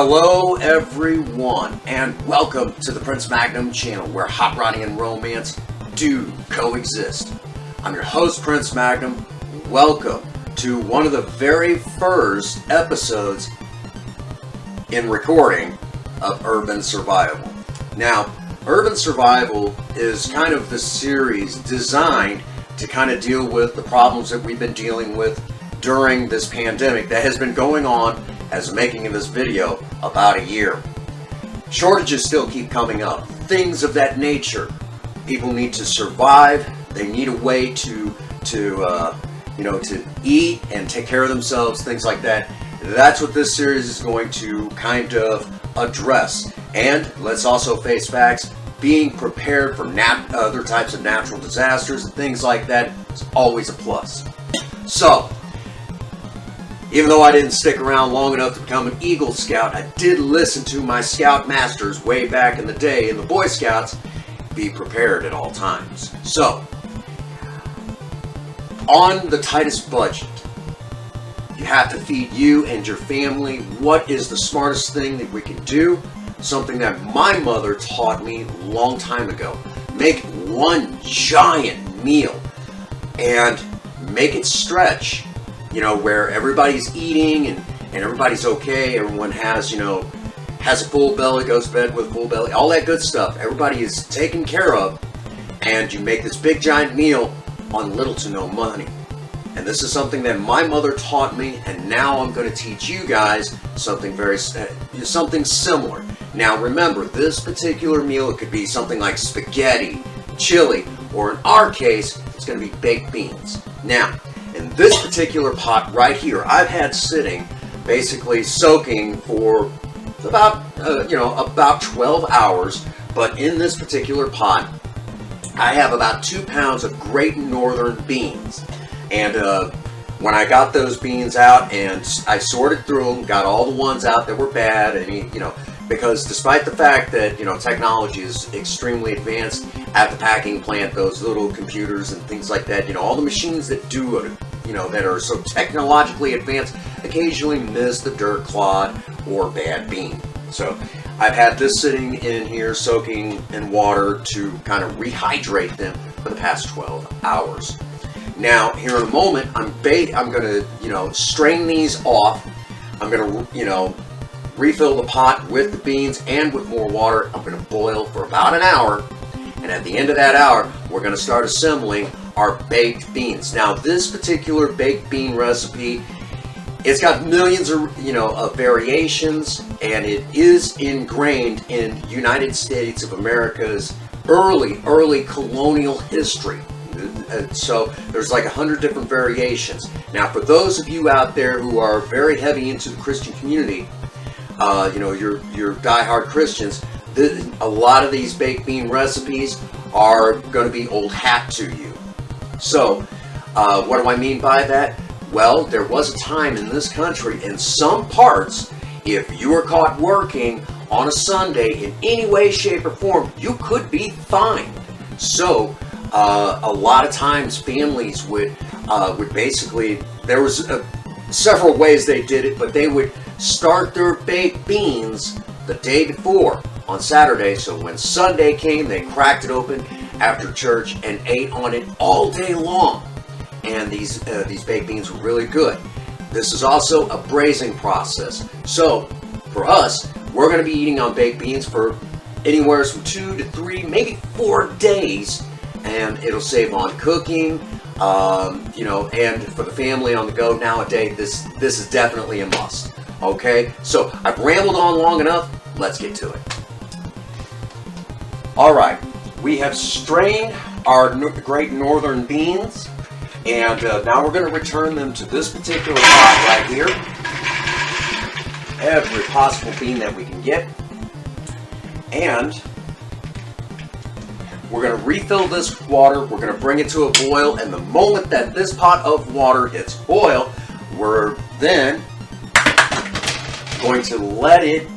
Hello everyone, and welcome to the Prince Magnum channel, where hot rodding and romance do coexist. I'm your host, Prince Magnum. Welcome to one of the very first episodes in recording of Urban Survival. Now, Urban Survival is kind of the series designed to kind of deal with the problems that we've been dealing with during this pandemic that has been going on as making of this video about a year. Shortages still keep coming up, things of that nature. People need to survive. They need a way to eat and take care of themselves, things like that. That's what this series is going to kind of address. And let's also face facts. Being prepared for other types of natural disasters and things like that is always a plus. So, even though I didn't stick around long enough to become an Eagle Scout, I did listen to my Scout Masters way back in the day in the Boy Scouts. Be prepared at all times. So, on the tightest budget, you have to feed you and your family. What is the smartest thing that we can do? Something that my mother taught me a long time ago. Make one giant meal and make it stretch. Where everybody's eating and everybody's okay. Everyone has a full belly, goes to bed with a full belly, all that good stuff. Everybody is taken care of, and you make this big giant meal on little to no money. And this is something that my mother taught me, and now I'm going to teach you guys something something similar. Now remember, this particular meal, it could be something like spaghetti, chili, or in our case, it's going to be baked beans. Now, in this particular pot right here, I've had sitting, basically soaking for about 12 hours. But in this particular pot, I have about 2 pounds of Great Northern beans. And when I got those beans out and I sorted through them, got all the ones out that were bad, and because despite the fact that technology is extremely advanced at the packing plant, those little computers and things like that, all the machines that do it, that are so technologically advanced, occasionally miss the dirt clod or bad bean. So I've had this sitting in here soaking in water to kind of rehydrate them for the past 12 hours. Now, here in a moment, I'm going to, strain these off. I'm going to, refill the pot with the beans and with more water. I'm going to boil for about an hour. And at the end of that hour, we're going to start assembling our baked beans. Now, this particular baked bean recipe, it's got millions of variations, and it is ingrained in United States of America's early colonial history. So there's like 100 different variations. Now, for those of you out there who are very heavy into the Christian community, your diehard Christians, a lot of these baked bean recipes are going to be old hat to you. So, what do I mean by that? Well, there was a time in this country, in some parts, if you were caught working on a Sunday in any way, shape, or form, you could be fined. So, a lot of times families would basically, there was several ways they did it, but they would start their baked beans the day before on Saturday, so when Sunday came, they cracked it open after church and ate on it all day long. And these baked beans were really good. This is also a braising process. So for us, we're going to be eating on baked beans for anywhere from 2 to 3, maybe 4 days, and it'll save on cooking. And for the family on the go nowadays, this is definitely a must. Okay, so I've rambled on long enough. Let's get to it. All right, we have strained our Great Northern beans, and now we're going to return them to this particular pot right here. Every possible bean that we can get, and we're going to refill this water. We're going to bring it to a boil, and the moment that this pot of water hits boil, we're then going to let it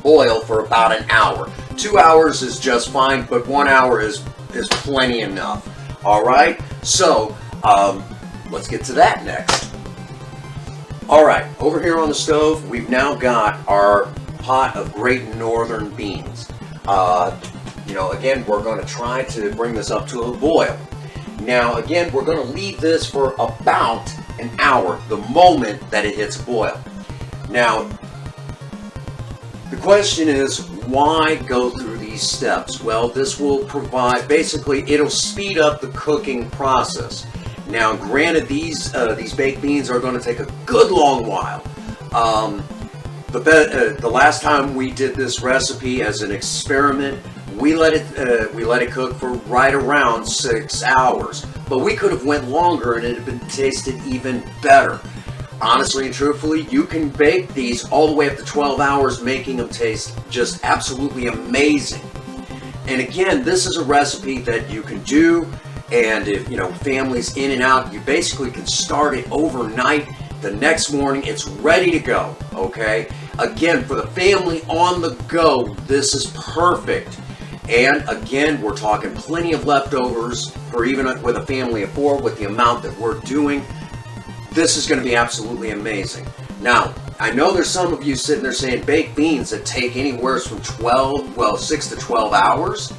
boil for about an hour. 2 hours is just fine, but 1 hour is plenty enough. All right, so let's get to that next. Alright, over here on the stove, we've now got our pot of Great Northern beans. Again, we're going to try to bring this up to a boil. Now, again, we're going to leave this for about an hour, the moment that it hits a boil. Now, the question is, why go through these steps? Well, this will provide, basically, it'll speed up the cooking process. Now, granted, these baked beans are going to take a good long while. The last time we did this recipe as an experiment, we let it cook for right around 6 hours. But we could have went longer and it would have been tasted even better. Honestly and truthfully, you can bake these all the way up to 12 hours, making them taste just absolutely amazing. And again, this is a recipe that you can do, and if family's in and out, you basically can start it overnight. The next morning, it's ready to go, okay? Again, for the family on the go, this is perfect. And again, we're talking plenty of leftovers for even with a family of 4 with the amount that we're doing. This is going to be absolutely amazing. Now, I know there's some of you sitting there saying baked beans that take anywhere from 6 to 12 hours.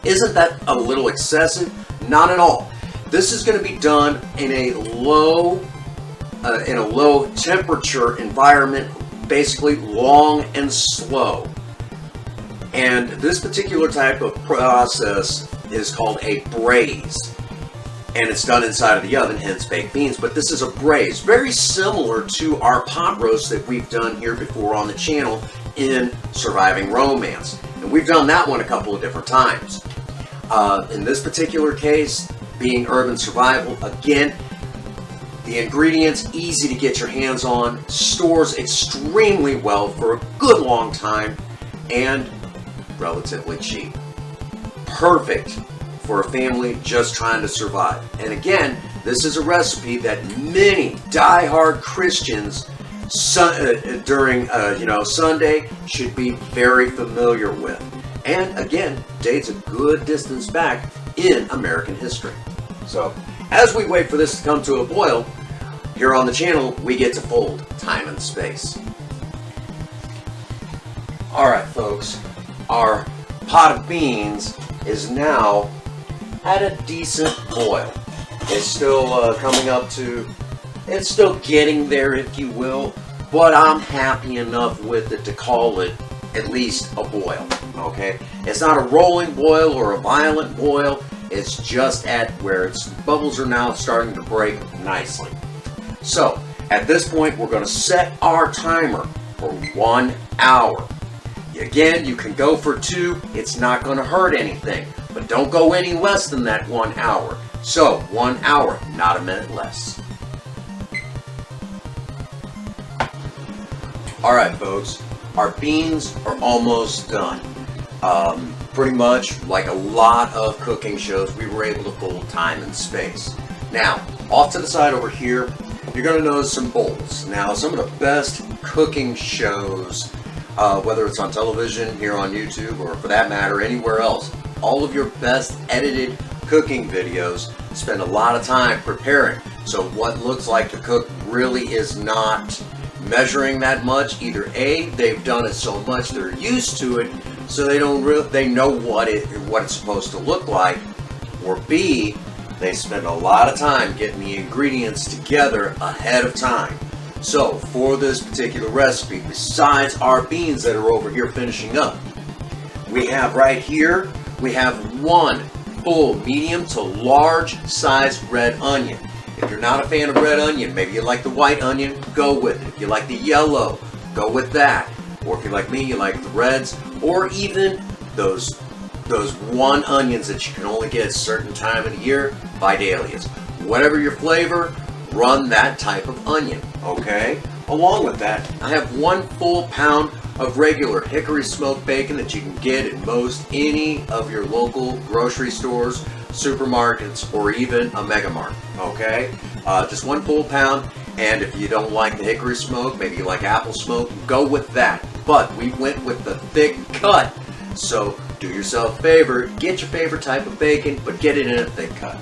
Isn't that a little excessive? Not at all. This is going to be done in a low temperature environment, basically long and slow. And this particular type of process is called a braise. And it's done inside of the oven, hence baked beans. But this is a braise, very similar to our pot roast that we've done here before on the channel in Surviving Romance. And we've done that one a couple of different times. In this particular case, being urban survival, again, the ingredients easy to get your hands on, stores extremely well for a good long time, and relatively cheap. Perfect for a family just trying to survive. And again, this is a recipe that many die-hard Christians during Sunday should be very familiar with. And again, dates a good distance back in American history. So, as we wait for this to come to a boil, here on the channel, we get to fold time and space. Alright folks, our pot of beans is now at a decent boil. It's still coming up to, it's still getting there if you will, but I'm happy enough with it to call it at least a boil, okay? It's not a rolling boil or a violent boil, it's just at where its bubbles are now starting to break nicely. So, at this point, we're going to set our timer for 1 hour. Again, you can go for 2, it's not going to hurt anything, but don't go any less than that 1 hour. So, 1 hour, not a minute less. Alright folks, our beans are almost done. Pretty much like a lot of cooking shows, we were able to fold time and space. Now, off to the side over here, you're going to notice some bowls. Now, some of the best cooking shows, whether it's on television, here on YouTube, or for that matter, anywhere else, all of your best edited cooking videos spend a lot of time preparing. So what looks like to cook really is not measuring that much. Either A, they've done it so much they're used to it, so they know what it's supposed to look like, or B, they spend a lot of time getting the ingredients together ahead of time. So for this particular recipe, besides our beans that are over here finishing up, we have right here, we have 1 full medium to large size red onion. If you're not a fan of red onion, maybe you like the white onion, go with it. If you like the yellow, go with that. Or if you're like me, you like the reds, or even those 1 onions that you can only get a certain time of the year, Vidalias. Whatever your flavor, run that type of onion, okay? Along with that, I have 1 full pound of regular hickory smoked bacon that you can get at most any of your local grocery stores, supermarkets, or even a Mega Mart, okay? Just 1 full pound, and if you don't like the hickory smoke, maybe you like apple smoke, go with that. But we went with the thick cut, so do yourself a favor, get your favorite type of bacon, but get it in a thick cut.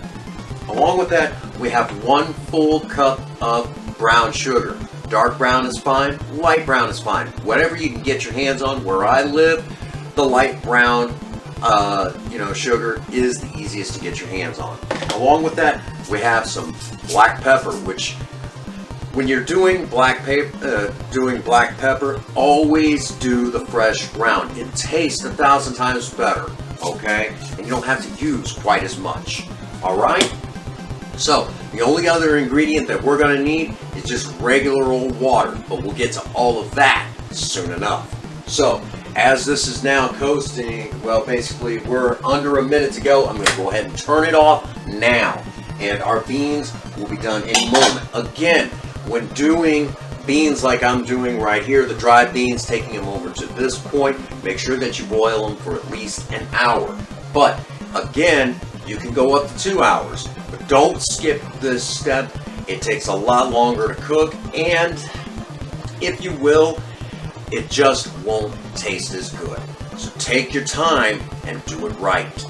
Along with that, we have 1 full cup of brown sugar. Dark brown is fine, light brown is fine. Whatever you can get your hands on. Where I live, the light brown sugar is the easiest to get your hands on. Along with that, we have some black pepper, which when you're doing black pepper, always do the fresh ground. It tastes 1,000 times better, okay? And you don't have to use quite as much, all right? So, the only other ingredient that we're going to need is just regular old water, but we'll get to all of that soon enough. So, as this is now coasting, well, basically, we're under a minute to go. I'm going to go ahead and turn it off now, and our beans will be done any moment. Again, when doing beans like I'm doing right here, the dried beans, taking them over to this point, make sure that you boil them for at least an hour. But again, you can go up to 2 hours, but don't skip this step. It takes a lot longer to cook, and if you will, it just won't taste as good. So take your time and do it right.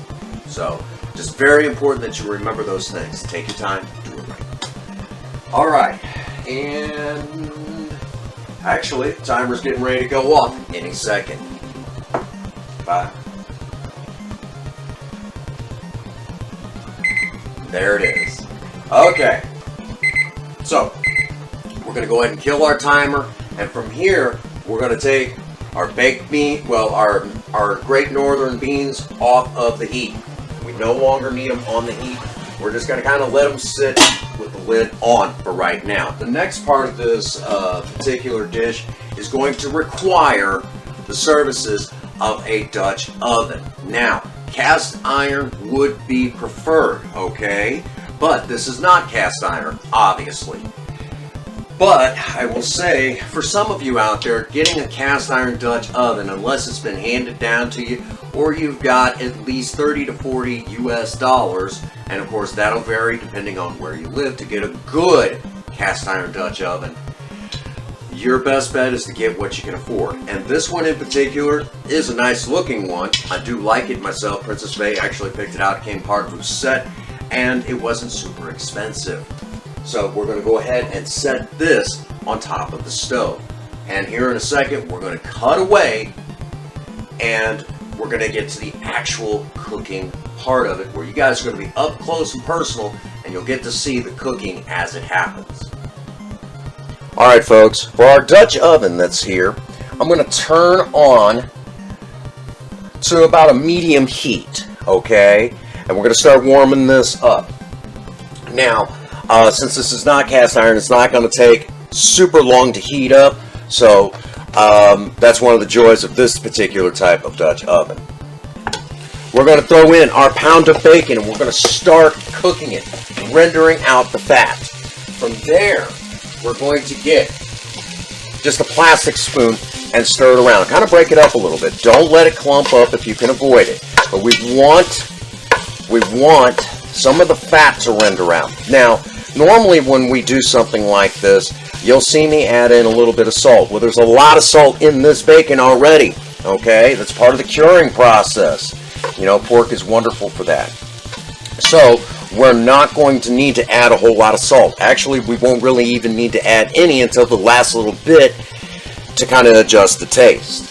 So just very important that you remember those things. Take your time, do it right. All right. And actually, the timer's getting ready to go off any second. Bye. There it is. Okay. So, we're going to go ahead and kill our timer. And from here, we're going to take our baked bean, well, our Great Northern beans off of the heat. We no longer need them on the heat. We're just going to kind of let them sit with the lid on for right now. The next part of this particular dish is going to require the services of a Dutch oven. Now, cast iron would be preferred, okay? But this is not cast iron, obviously. But I will say, for some of you out there, getting a cast iron Dutch oven, unless it's been handed down to you, or you've got at least 30 to 40 US dollars, and of course that'll vary depending on where you live, to get a good cast iron Dutch oven, your best bet is to get what you can afford. And this one in particular is a nice looking one. I do like it myself. Princess Faye actually picked it out. It came part of her set, and it wasn't super expensive. So we're going to go ahead and set this on top of the stove. And here in a second, we're going to cut away, and we're going to get to the actual cooking part of it, where you guys are going to be up close and personal, and you'll get to see the cooking as it happens. Alright folks, for our Dutch oven that's here, I'm going to turn on to about a medium heat, okay? And we're going to start warming this up. Now, since this is not cast iron, it's not going to take super long to heat up, so that's one of the joys of this particular type of Dutch oven. We're going to throw in our pound of bacon, and we're going to start cooking it, rendering out the fat. From there, we're going to get just a plastic spoon and stir it around. Kind of break it up a little bit. Don't let it clump up if you can avoid it. But we want some of the fat to render out. Now, normally when we do something like this, you'll see me add in a little bit of salt. Well, there's a lot of salt in this bacon already, okay? That's part of the curing process. You know, pork is wonderful for that. So, we're not going to need to add a whole lot of salt. Actually, we won't really even need to add any until the last little bit to kind of adjust the taste.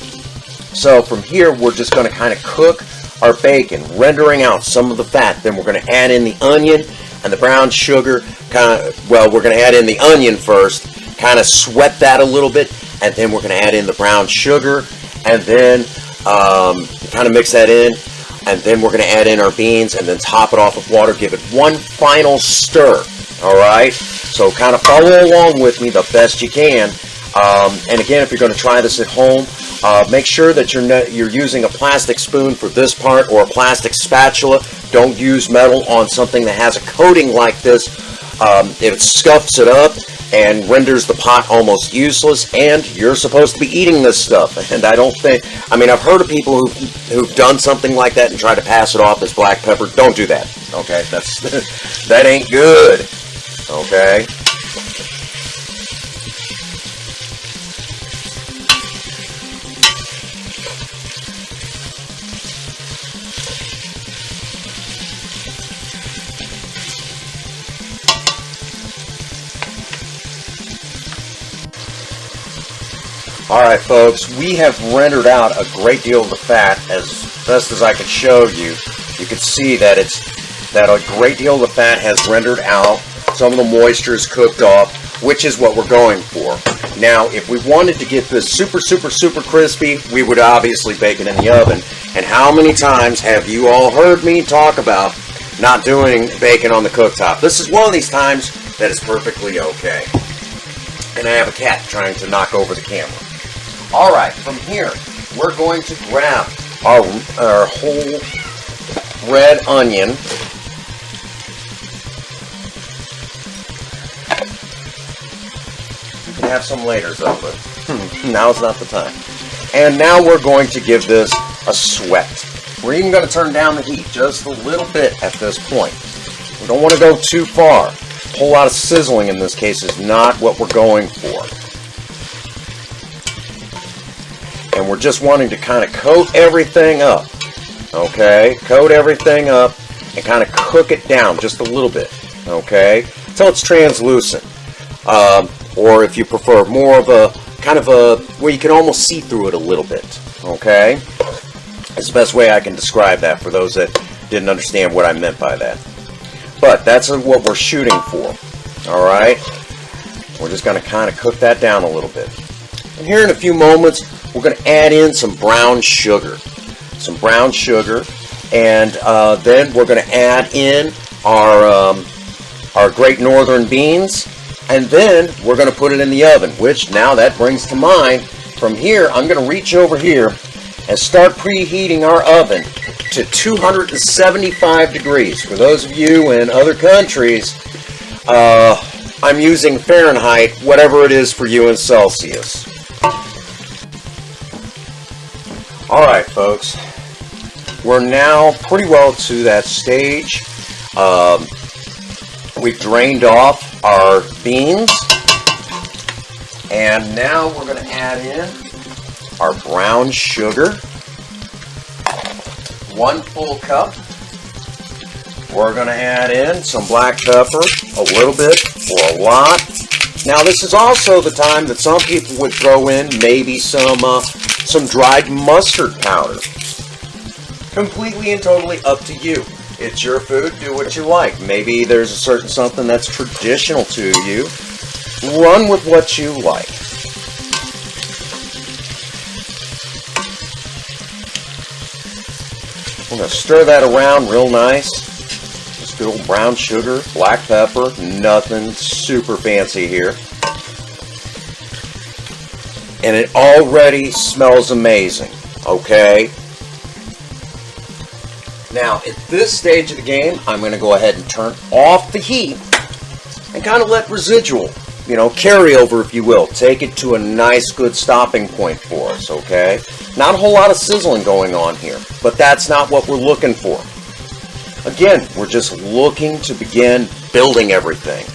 So, from here, we're just going to kind of cook our bacon, rendering out some of the fat. Then we're going to add in the onion and the brown sugar. We're going to add in the onion first, kind of sweat that a little bit, and then we're going to add in the brown sugar, and then kind of mix that in, and then we're going to add in our beans, and then top it off with water. Give it one final stir. Alright? So kind of follow along with me the best you can. And again, if you're going to try this at home, make sure that you're using a plastic spoon for this part, or a plastic spatula. Don't use metal on something that has a coating like this. It scuffs it up and renders the pot almost useless, and you're supposed to be eating this stuff. And I've heard of people who've done something like that and tried to pass it off as black pepper. Don't do that, okay? That ain't good, okay? Alright folks, we have rendered out a great deal of the fat as best as I could show you. You can see that a great deal of the fat has rendered out. Some of the moisture is cooked off, which is what we're going for. Now, if we wanted to get this super crispy, we would obviously bake it in the oven. And how many times have you all heard me talk about not doing bacon on the cooktop? This is one of these times that is perfectly okay. And I have a cat trying to knock over the camera. Alright, from here, we're going to grab our whole red onion. You can have some later though, but now's not the time. And now we're going to give this a sweat. We're even going to turn down the heat just a little bit at this point. We don't want to go too far. A whole lot of sizzling in this case is not what we're going for. And we're just wanting to kind of coat everything up. Okay? Coat everything up and kind of cook it down just a little bit. Okay? Until it's translucent. Or if you prefer, more of a kind of a where you can almost see through it a little bit. Okay? That's the best way I can describe that for those that didn't understand what I meant by that. But that's what we're shooting for. Alright? We're just going to kind of cook that down a little bit. And here in a few moments, we're going to add in some brown sugar. Some brown sugar. And then we're going to add in our Great Northern beans. And then we're going to put it in the oven, which now that brings to mind, from here, I'm going to reach over here and start preheating our oven to 275 degrees. For those of you in other countries, I'm using Fahrenheit, whatever it is for you in Celsius. Alright folks, we're now pretty well to that stage. We've drained off our beans, and now we're going to add in our brown sugar, 1 full cup. We're going to add in some black pepper, a little bit or a lot. Now this is also the time that some people would throw in maybe some dried mustard powder. Completely and totally up to you. It's your food, do what you like. Maybe there's a certain something that's traditional to you. Run with what you like. We're going to stir that around real nice. Just good old brown sugar, black pepper, nothing super fancy here. And it already smells amazing, okay? Now, at this stage of the game, I'm going to go ahead and turn off the heat and kind of let residual, carry over, if you will. Take it to a nice, good stopping point for us, okay? Not a whole lot of sizzling going on here, but that's not what we're looking for. Again, we're just looking to begin building everything.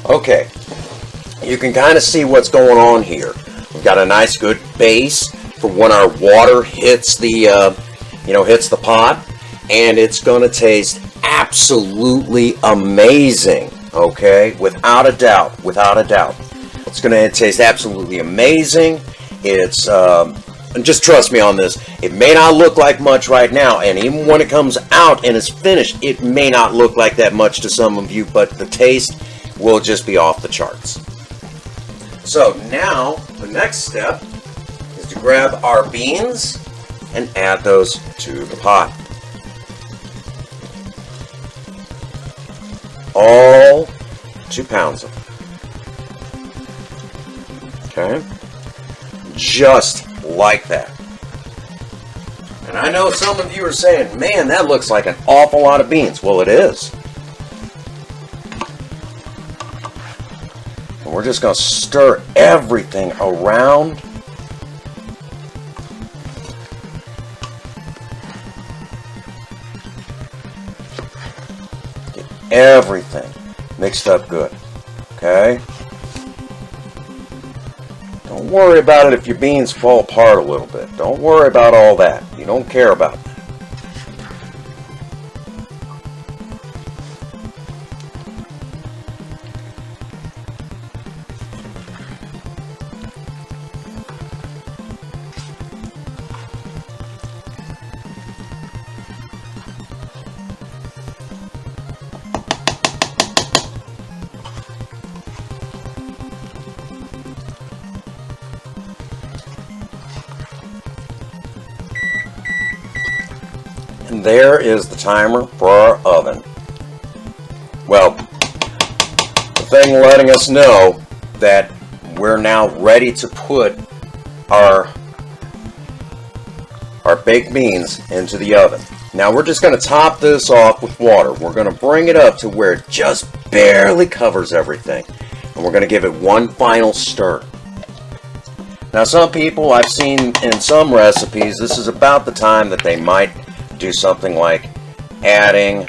Okay, you can kind of see what's going on here. We've got a nice good base for when our water hits the, hits the pot, and it's going to taste absolutely amazing. Okay, without a doubt, without a doubt, it's going to taste absolutely amazing. It's and just trust me on this. It may not look like much right now, and even when it comes out and is finished, it may not look like that much to some of you, but the taste will just be off the charts. So now, the next step is to grab our beans and add those to the pot. All 2 pounds of them. Okay? Just like that. And I know some of you are saying, man, that looks like an awful lot of beans. Well, it is. we're just going to stir everything around. Get everything mixed up good. Okay? Don't worry about it if your beans fall apart a little bit. Don't worry about all that. You don't care about that. And there is the timer for our oven. Well, the thing letting us know that we're now ready to put our baked beans into the oven. Now we're just going to top this off with water. We're going to bring it up to where it just barely covers everything. And we're going to give it one final stir. Now some people I've seen in some recipes, this is about the time that they might do something like adding,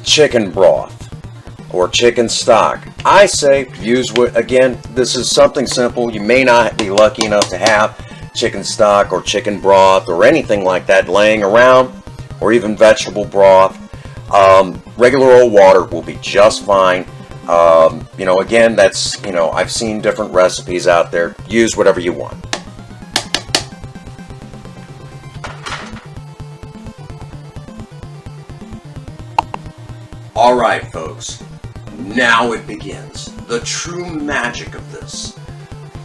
chicken broth or chicken stock. I say use what, again, this is something simple. You may not be lucky enough to have chicken stock or chicken broth or anything like that laying around, or even vegetable broth. Regular old water will be just fine. Again, that's, I've seen different recipes out there. Use whatever you want. Alright folks, now it begins. The true magic of this.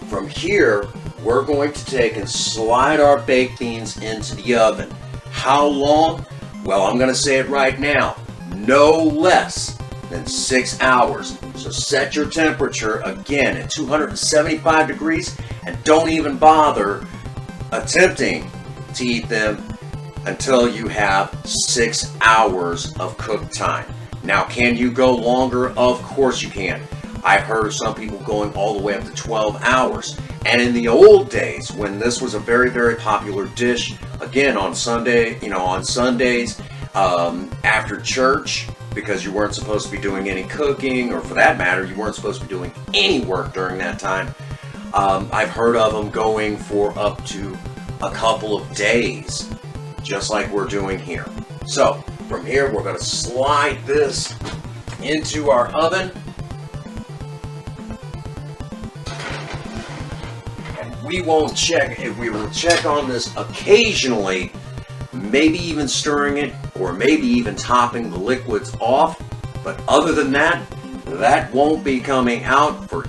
From here, we're going to take and slide our baked beans into the oven. How long? Well, I'm going to say it right now. No less than 6 hours. So set your temperature again at 275 degrees and don't even bother attempting to eat them until you have 6 hours of cook time. Now, can you go longer? Of course you can. I've heard of some people going all the way up to 12 hours. And in the old days, when this was a very, very popular dish, again, on Sundays, after church, because you weren't supposed to be doing any cooking, or for that matter, you weren't supposed to be doing any work during that time. I've heard of them going for up to a couple of days, just like we're doing here. So, from here, we're going to slide this into our oven. And we won't check, we will check on this occasionally, maybe even stirring it, or maybe even topping the liquids off. But other than that, that won't be coming out for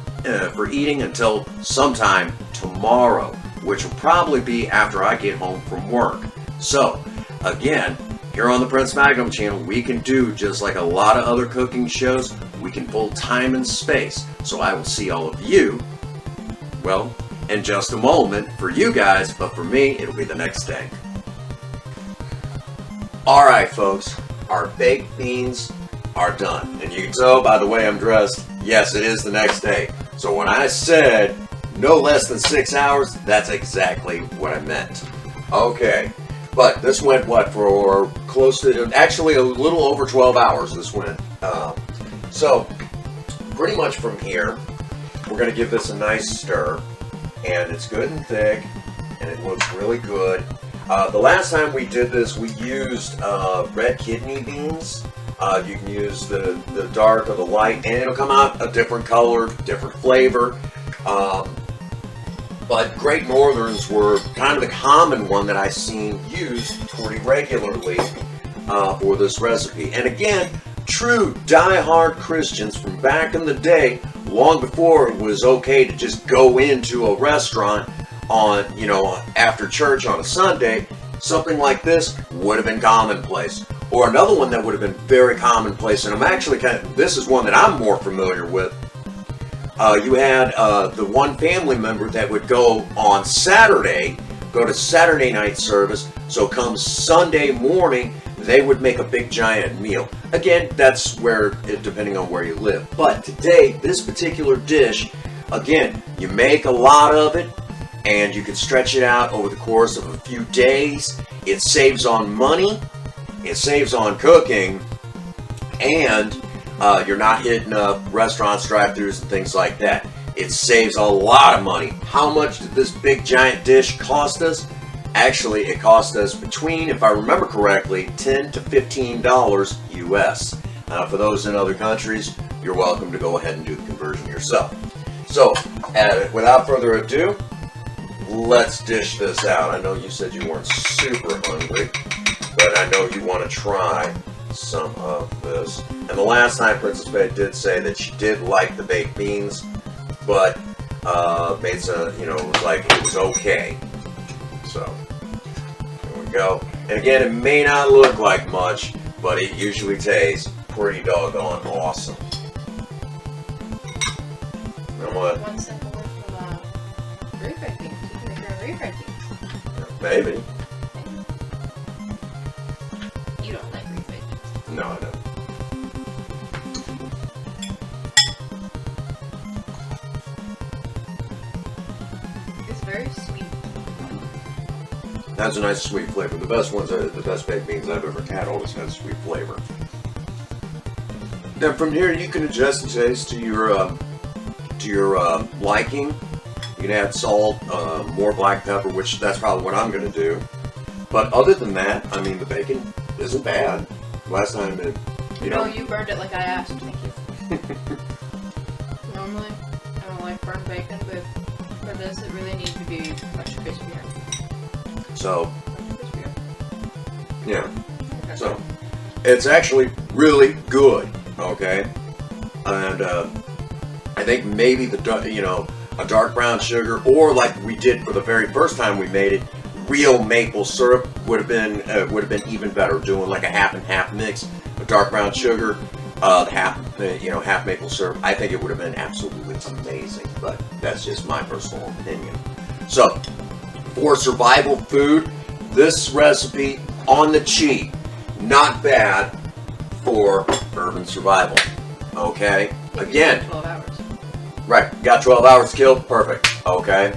eating until sometime tomorrow, which will probably be after I get home from work. So, again, here on the Prince Magnum channel, we can do just like a lot of other cooking shows. We can pull time and space. So I will see all of you, well, in just a moment for you guys, but for me, it'll be the next day. Alright folks, our baked beans are done. And you can tell by the way I'm dressed, yes, it is the next day. So when I said no less than 6 hours, that's exactly what I meant. Okay. But this went, for close to, actually a little over 12 hours this went. So, pretty much from here, we're going to give this a nice stir. And it's good and thick, and it looks really good. The last time we did this, we used red kidney beans. You can use the dark or the light, and it'll come out a different color, different flavor. But Great Northerns were kind of the common one that I've seen used pretty regularly for this recipe. And again, true die-hard Christians from back in the day, long before it was okay to just go into a restaurant on, after church on a Sunday, something like this would have been commonplace. Or another one that would have been very commonplace, and I'm actually this is one that I'm more familiar with. You had the one family member that would go on Saturday, go to Saturday night service, so come Sunday morning, they would make a big giant meal. Again, that's where, depending on where you live. But today, this particular dish, again, you make a lot of it, and you can stretch it out over the course of a few days. It saves on money, it saves on cooking, and you're not hitting up restaurants, drive-thrus, and things like that. It saves a lot of money. How much did this big giant dish cost us? Actually, it cost us between, if I remember correctly, $10 to $15 US. For those in other countries, you're welcome to go ahead and do the conversion yourself. So, without further ado, let's dish this out. I know you said you weren't super hungry, but I know you want to try some of this. And the last time Princess Bay did say that she did like the baked beans, but made some, it was like it was okay. So, here we go. And again, it may not look like much, but it usually tastes pretty doggone awesome. And what? One step away from refried beans. You can make your own refried beans. Maybe. You don't like refried beans. No, I don't. It's very sweet. That's a nice sweet flavor. The best ones are the best baked beans I've ever had. Always had a sweet flavor. Then from here you can adjust the taste to your liking. You can add salt, more black pepper, which that's probably what I'm going to do. But other than that, I mean, the bacon isn't bad. Last time it, No, you burned it like I asked. Thank you. Normally, I don't like burnt bacon, but for this, it really needs to be much crispier. So, yeah. Okay. So, it's actually really good, okay? And I think maybe a dark brown sugar, or like we did for the very first time we made it, real maple syrup would have been even better. Doing like a half and half mix, a dark brown sugar, half maple syrup. I think it would have been absolutely amazing. But that's just my personal opinion. So, for survival food, this recipe on the cheap, not bad for urban survival. Okay, again. 12 hours. Right, got 12 hours killed, perfect, okay?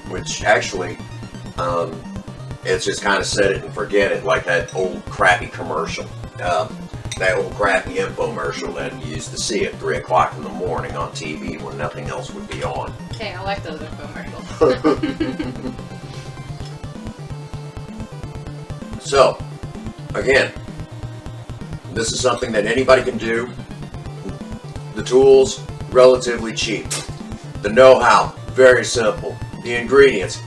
Which actually, it's just kind of set it and forget it, like that old crappy commercial. That old crappy infomercial that you used to see at 3 o'clock in the morning on TV when nothing else would be on. Hey, I like those infomercials. So, again, this is something that anybody can do. The tools, relatively cheap. The know-how, very simple. The ingredients,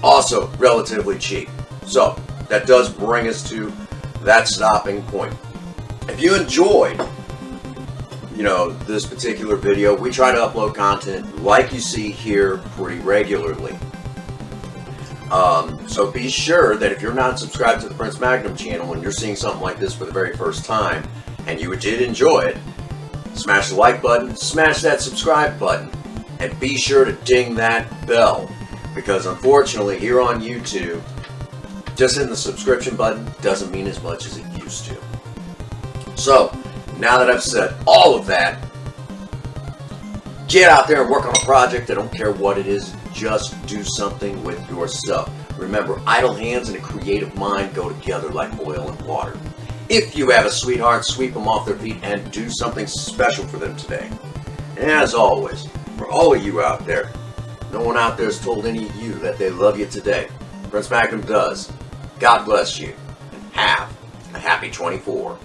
also relatively cheap. So, that does bring us to that stopping point. If you enjoyed, this particular video, we try to upload content like you see here pretty regularly. So be sure that if you're not subscribed to the Prince Magnum channel and you're seeing something like this for the very first time, and you did enjoy it, smash the like button, smash that subscribe button, and be sure to ding that bell, because unfortunately here on YouTube, just hitting the subscription button doesn't mean as much as it used to. So, now that I've said all of that, get out there and work on a project. I don't care what it is, just do something with yourself. Remember, idle hands and a creative mind go together like oil and water. If you have a sweetheart, sweep them off their feet and do something special for them today. And as always, for all of you out there, no one out there has told any of you that they love you today. Prince Magnum does. God bless you, and have a happy 24.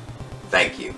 Thank you.